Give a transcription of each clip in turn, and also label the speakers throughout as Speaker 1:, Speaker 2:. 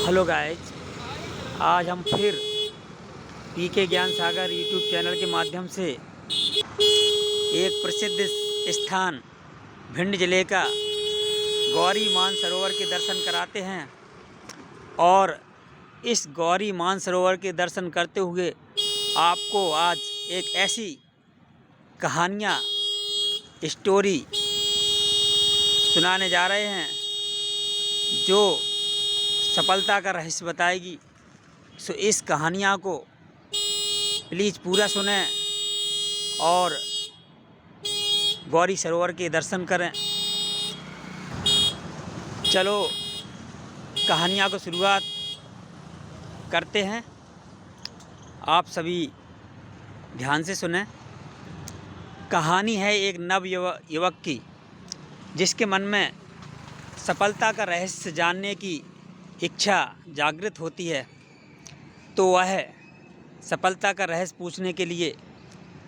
Speaker 1: Hello guys, आज हम फिर पीके ज्ञान सागर यूट्यूब चैनल के माध्यम से एक प्रसिद्ध स्थान भिंड जिले का गौरी मानसरोवर के दर्शन कराते हैं। और इस गौरी मानसरोवर के दर्शन करते हुए आपको आज एक ऐसी कहानियाँ स्टोरी सुनाने जा रहे हैं जो सफलता का रहस्य बताएगी। सो इस कहानियाँ को प्लीज़ पूरा सुनें और गौरी सरोवर के दर्शन करें। चलो कहानियाँ को शुरुआत करते हैं। आप सभी ध्यान से सुनें। कहानी है एक नव युवक की, जिसके मन में सफलता का रहस्य जानने की इच्छा जागृत होती है। तो वह सफलता का रहस्य पूछने के लिए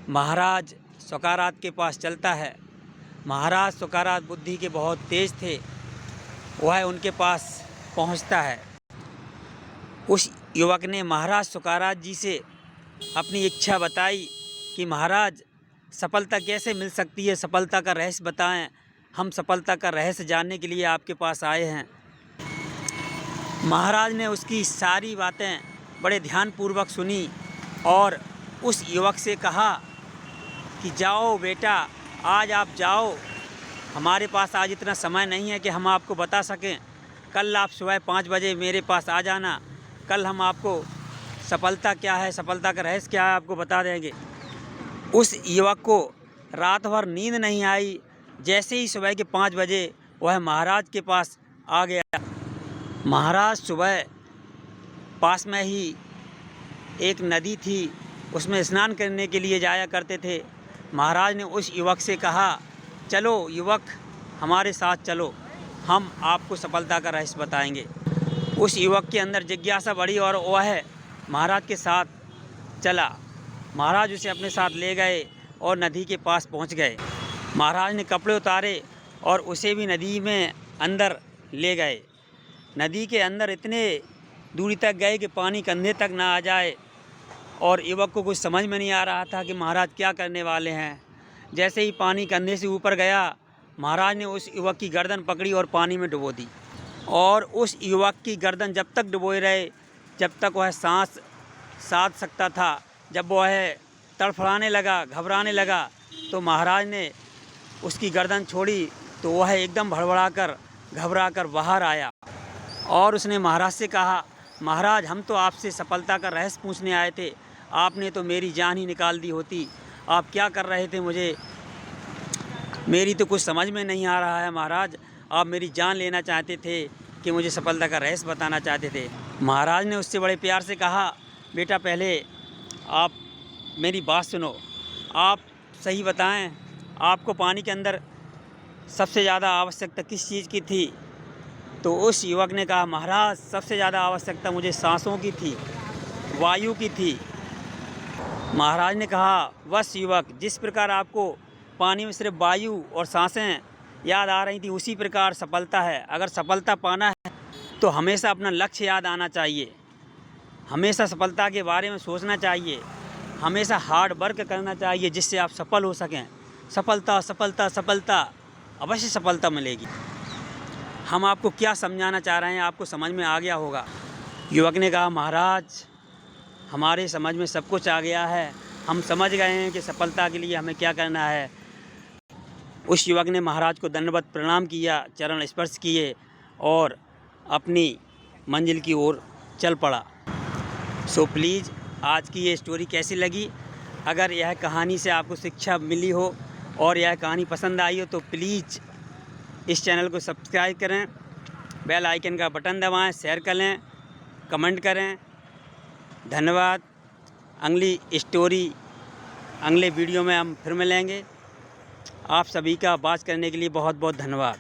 Speaker 1: महाराज सुकरात के पास चलता है। महाराज सुकरात बुद्धि के बहुत तेज थे। वह उनके पास पहुंचता है। उस युवक ने महाराज सुकरात जी से अपनी इच्छा बताई कि महाराज, सफलता कैसे मिल सकती है, सफलता का रहस्य बताएं। हम सफलता का रहस्य जानने के लिए आपके पास आए हैं। महाराज ने उसकी सारी बातें बड़े ध्यानपूर्वक सुनी और उस युवक से कहा कि जाओ बेटा, आज आप जाओ। हमारे पास आज इतना समय नहीं है कि हम आपको बता सकें। कल आप सुबह 5 बजे मेरे पास आ जाना। कल हम आपको सफलता क्या है, सफलता का रहस्य क्या है, आपको बता देंगे। उस युवक को रात भर नींद नहीं आई। जैसे ही सुबह के 5 बजे वह महाराज के पास आ गया। महाराज सुबह पास में ही एक नदी थी, उसमें स्नान करने के लिए जाया करते थे। महाराज ने उस युवक से कहा, चलो युवक, हमारे साथ चलो, हम आपको सफलता का रहस्य बताएंगे। उस युवक के अंदर जिज्ञासा बढ़ी और वह महाराज के साथ चला। महाराज उसे अपने साथ ले गए और नदी के पास पहुंच गए। महाराज ने कपड़े उतारे और उसे भी नदी में अंदर ले गए। नदी के अंदर इतने दूरी तक गए कि पानी कंधे तक ना आ जाए। और युवक को कुछ समझ में नहीं आ रहा था कि महाराज क्या करने वाले हैं। जैसे ही पानी कंधे से ऊपर गया, महाराज ने उस युवक की गर्दन पकड़ी और पानी में डुबो दी। और उस युवक की गर्दन जब तक डुबोए रहे, जब तक वह सांस साध सकता था। जब वह तड़फड़ाने लगा, घबराने लगा, तो महाराज ने उसकी गर्दन छोड़ी तो वह एकदम भड़बड़ाकर, घबराकर बाहर आया। और उसने महाराज से कहा, महाराज, हम तो आपसे सफलता का रहस्य पूछने आए थे। आपने तो मेरी जान ही निकाल दी होती। आप क्या कर रहे थे, मुझे मेरी तो कुछ समझ में नहीं आ रहा है। महाराज, आप मेरी जान लेना चाहते थे कि मुझे सफलता का रहस्य बताना चाहते थे। महाराज ने उससे बड़े प्यार से कहा, बेटा, पहले आप मेरी बात सुनो। आप सही बताएं, आपको पानी के अंदर सबसे ज़्यादा आवश्यकता किस चीज़ की थी? तो उस युवक ने कहा, महाराज, सबसे ज़्यादा आवश्यकता मुझे सांसों की थी, वायु की थी। महाराज ने कहा, बस युवक, जिस प्रकार आपको पानी में सिर्फ वायु और सांसें याद आ रही थी, उसी प्रकार सफलता है। अगर सफलता पाना है तो हमेशा अपना लक्ष्य याद आना चाहिए। हमेशा सफलता के बारे में सोचना चाहिए। हमेशा हार्ड वर्क करना चाहिए, जिससे आप सफल हो सकें। सफलता सफलता सफलता, अवश्य सफलता मिलेगी। हम आपको क्या समझाना चाह रहे हैं, आपको समझ में आ गया होगा। युवक ने कहा, महाराज, हमारे समझ में सब कुछ आ गया है। हम समझ गए हैं कि सफलता के लिए हमें क्या करना है। उस युवक ने महाराज को दंडवत प्रणाम किया, चरण स्पर्श किए और अपनी मंजिल की ओर चल पड़ा। सो प्लीज़, आज की ये स्टोरी कैसी लगी? अगर यह कहानी से आपको शिक्षा मिली हो और यह कहानी पसंद आई हो तो प्लीज़ इस चैनल को सब्सक्राइब करें, बेल आइकन का बटन दबाएं, शेयर करें, कमेंट करें। धन्यवाद। अगली स्टोरी, अगले वीडियो में हम फिर मिलेंगे। आप सभी का बात करने के लिए बहुत बहुत धन्यवाद।